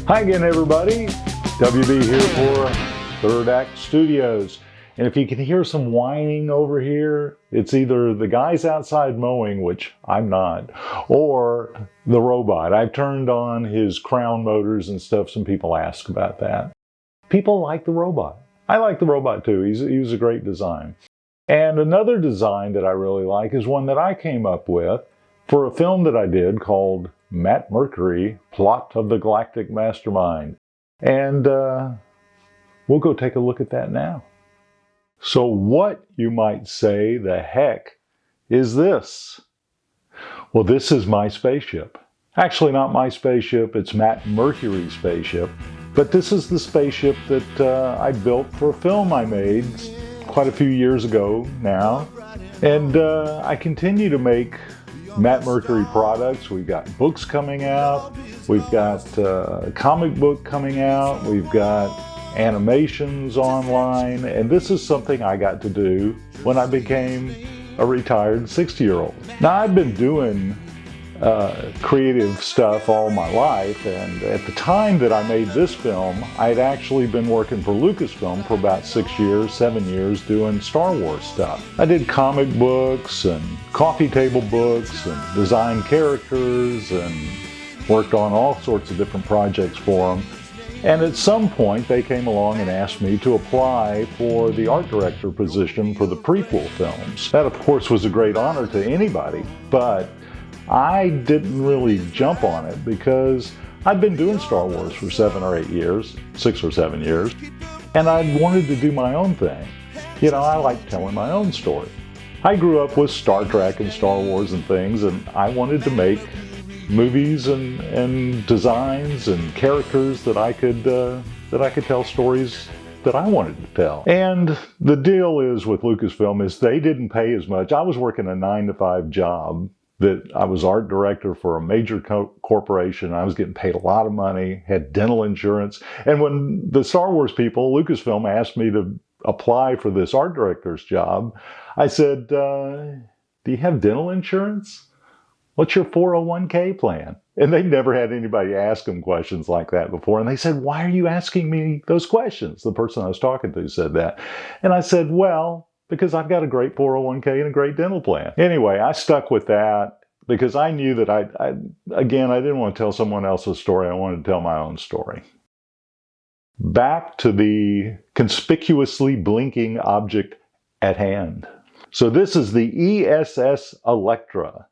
Hi again, everybody. WB here for Third Act Studios. And if you can hear some whining over here, it's either the guys outside mowing, which I'm not, or the robot. I've turned on his crown motors and stuff. Some people ask about that. People like the robot. I like the robot too. He was a great design. And another design that I really like is one that I came up with for a film that I did called Matt Mercury, Plot of the Galactic Mastermind. And we'll go take a look at that now. So what, you might say, the heck is this? Well, this is my spaceship. Actually, not my spaceship, it's Matt Mercury's spaceship. But this is the spaceship that I built for a film I made quite a few years ago now. And I continue to make Matt Mercury products. We've got books coming out, we've got a comic book coming out, we've got animations online, and this is something I got to do when I became a retired 60-year-old. Now, I've been doing creative stuff all my life, and at the time that I made this film, I'd actually been working for Lucasfilm for about 7 years doing Star Wars stuff. I did comic books and coffee table books and designed characters and worked on all sorts of different projects for them. And at some point, they came along and asked me to apply for the art director position for the prequel films. That, of course, was a great honor to anybody, but I didn't really jump on it because I'd been doing Star Wars for 7 or 8 years, 6 or 7 years, and I wanted to do my own thing. You know, I like telling my own story. I grew up with Star Trek and Star Wars and things, and I wanted to make movies and designs and characters that I could tell stories that I wanted to tell. And the deal is with Lucasfilm is they didn't pay as much. I was working a 9-to-5 job. That I was art director for a major corporation. I was getting paid a lot of money, had dental insurance. And when the Star Wars people, Lucasfilm, asked me to apply for this art director's job, I said, do you have dental insurance? What's your 401k plan? And they never had anybody ask them questions like that before. And they said, why are you asking me those questions? The person I was talking to said that. And I said, well, because I've got a great 401k and a great dental plan. Anyway, I stuck with that because I knew that I didn't want to tell someone else's story. I wanted to tell my own story. Back to the conspicuously blinking object at hand. So this is the ESS Electra,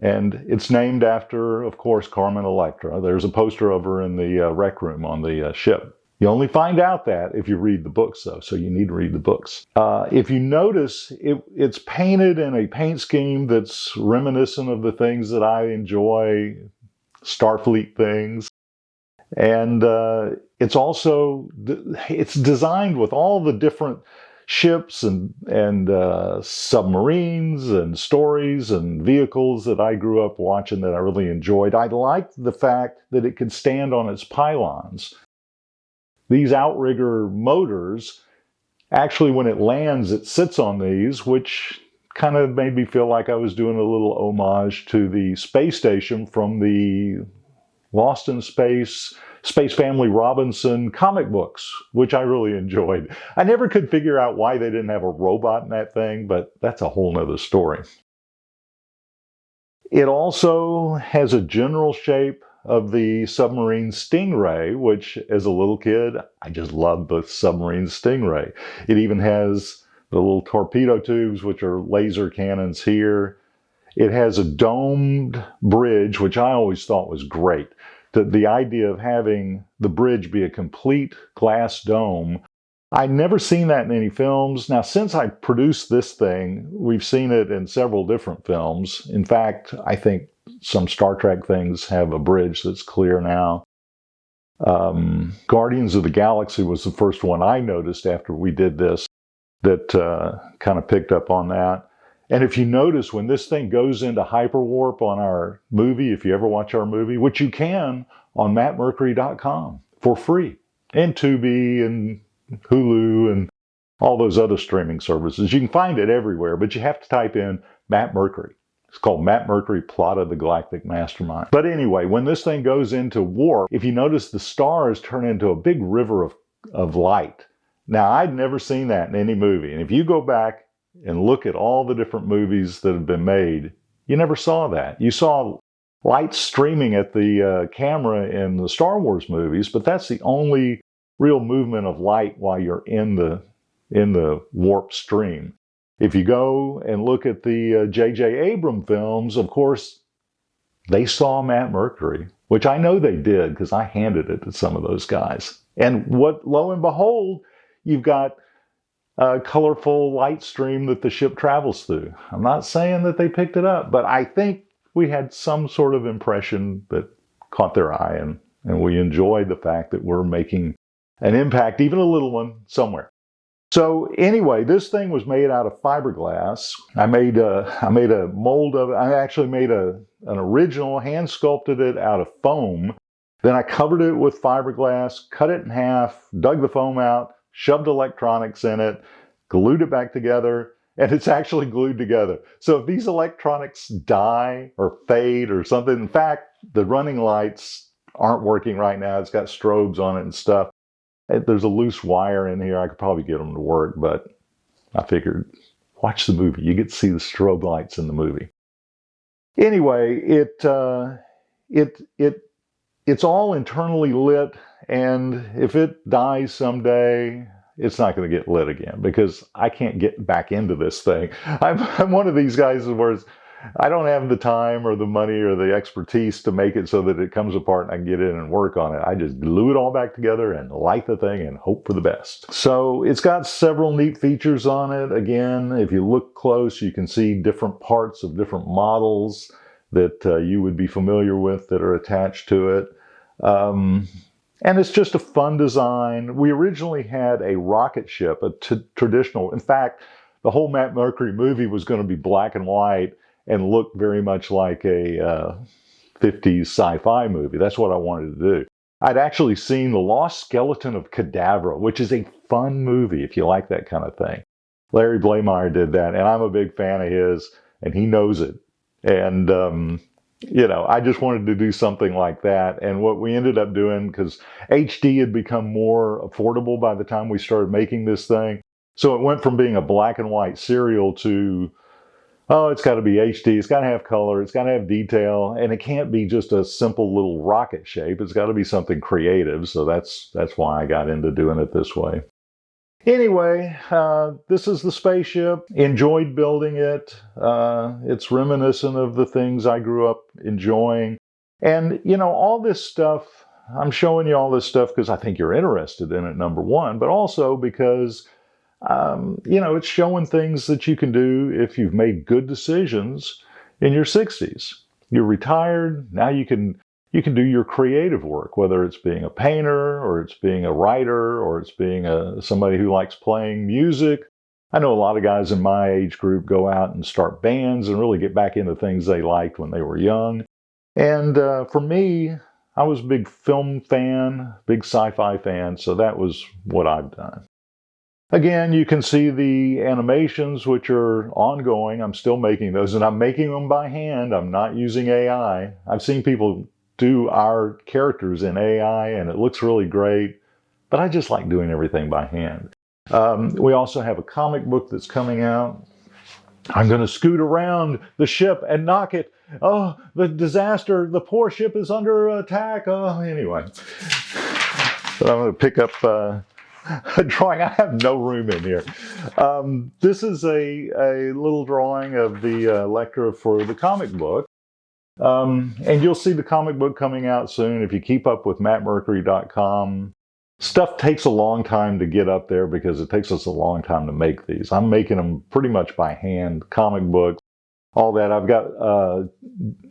and it's named after, of course, Carmen Electra. There's a poster of her in the rec room on the ship. You only find out that if you read the books, though, so you need to read the books. If you notice, it's painted in a paint scheme that's reminiscent of the things that I enjoy, Starfleet things. And it's designed with all the different ships and submarines and stories and vehicles that I grew up watching that I really enjoyed. I liked the fact that it could stand on its pylons. These outrigger motors, actually when it lands, it sits on these, which kind of made me feel like I was doing a little homage to the space station from the Lost in Space, Space Family Robinson comic books, which I really enjoyed. I never could figure out why they didn't have a robot in that thing, but that's a whole nother story. It also has a general shape of the submarine Stingray, which as a little kid, I just loved the submarine Stingray. It even has the little torpedo tubes, which are laser cannons here. It has a domed bridge, which I always thought was great. The idea of having the bridge be a complete glass dome. I'd never seen that in any films. Now, since I produced this thing, we've seen it in several different films. In fact, I think some Star Trek things have a bridge that's clear now. Guardians of the Galaxy was the first one I noticed after we did this that kind of picked up on that. And if you notice, when this thing goes into hyperwarp on our movie, if you ever watch our movie, which you can on mattmercury.com for free, and Tubi and Hulu and all those other streaming services. You can find it everywhere, but you have to type in Matt Mercury. It's called Matt Mercury, Plot of the Galactic Mastermind. But anyway, when this thing goes into warp, if you notice, the stars turn into a big river of light. Now, I'd never seen that in any movie. And if you go back and look at all the different movies that have been made, you never saw that. You saw light streaming at the camera in the Star Wars movies, but that's the only real movement of light while you're in the warp stream. If you go and look at the J.J. Abrams films, of course, they saw Matt Mercury, which I know they did because I handed it to some of those guys. And lo and behold, you've got a colorful light stream that the ship travels through. I'm not saying that they picked it up, but I think we had some sort of impression that caught their eye, and we enjoyed the fact that we're making an impact, even a little one, somewhere. So anyway, this thing was made out of fiberglass. I made a mold of it. I actually made an original, hand sculpted it out of foam. Then I covered it with fiberglass, cut it in half, dug the foam out, shoved electronics in it, glued it back together, and it's actually glued together. So if these electronics die or fade or something, in fact, the running lights aren't working right now. It's got strobes on it and stuff. There's a loose wire in here. I could probably get them to work, but I figured, watch the movie. You get to see the strobe lights in the movie. Anyway, it's all internally lit, and if it dies someday, it's not going to get lit again because I can't get back into this thing. I'm one of these guys where I don't have the time or the money or the expertise to make it so that it comes apart and I can get in and work on it. I just glue it all back together and light the thing and hope for the best. So it's got several neat features on it. Again, if you look close, you can see different parts of different models that you would be familiar with that are attached to it. And it's just a fun design. We originally had a rocket ship, a traditional, in fact, the whole Matt Mercury movie was going to be black and white and look very much like a 50s sci-fi movie. That's what I wanted to do. I'd actually seen The Lost Skeleton of Cadavra, which is a fun movie if you like that kind of thing. Larry Blameyer did that, and I'm a big fan of his, and he knows it. And, I just wanted to do something like that. And what we ended up doing, because HD had become more affordable by the time we started making this thing, so it went from being a black and white serial to, oh, it's got to be HD, it's got to have color, it's got to have detail, and it can't be just a simple little rocket shape. It's got to be something creative, so that's why I got into doing it this way. Anyway, this is the spaceship. Enjoyed building it. It's reminiscent of the things I grew up enjoying. And, all this stuff, I'm showing you all this stuff because I think you're interested in it, number one, but also because it's showing things that you can do if you've made good decisions in your 60s. You're retired, now you can do your creative work, whether it's being a painter or it's being a writer or it's being somebody who likes playing music. I know a lot of guys in my age group go out and start bands and really get back into things they liked when they were young. And for me, I was a big film fan, big sci-fi fan, so that was what I've done. Again, you can see the animations, which are ongoing. I'm still making those, and I'm making them by hand. I'm not using AI. I've seen people do our characters in AI, and it looks really great, but I just like doing everything by hand. We also have a comic book that's coming out. I'm going to scoot around the ship and knock it. Oh, the disaster. The poor ship is under attack. Oh, anyway. So I'm going to pick up a drawing. I have no room in here. This is a little drawing of the Electra for the comic book. And you'll see the comic book coming out soon. If you keep up with mattmercury.com, stuff takes a long time to get up there because it takes us a long time to make these. I'm making them pretty much by hand, comic books, all that. I've got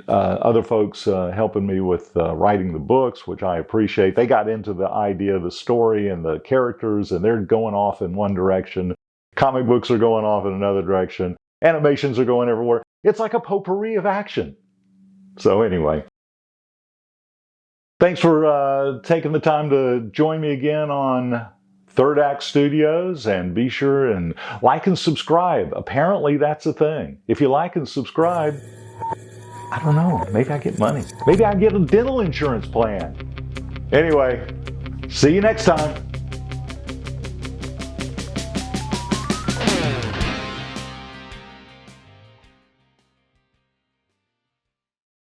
other folks helping me with writing the books, which I appreciate. They got into the idea of the story and the characters, and they're going off in one direction. Comic books are going off in another direction. Animations are going everywhere. It's like a potpourri of action. So anyway, thanks for taking the time to join me again on Third Act Studios, and be sure and like and subscribe. Apparently that's a thing. If you like and subscribe, I don't know, maybe I get money. Maybe I get a dental insurance plan. Anyway, see you next time.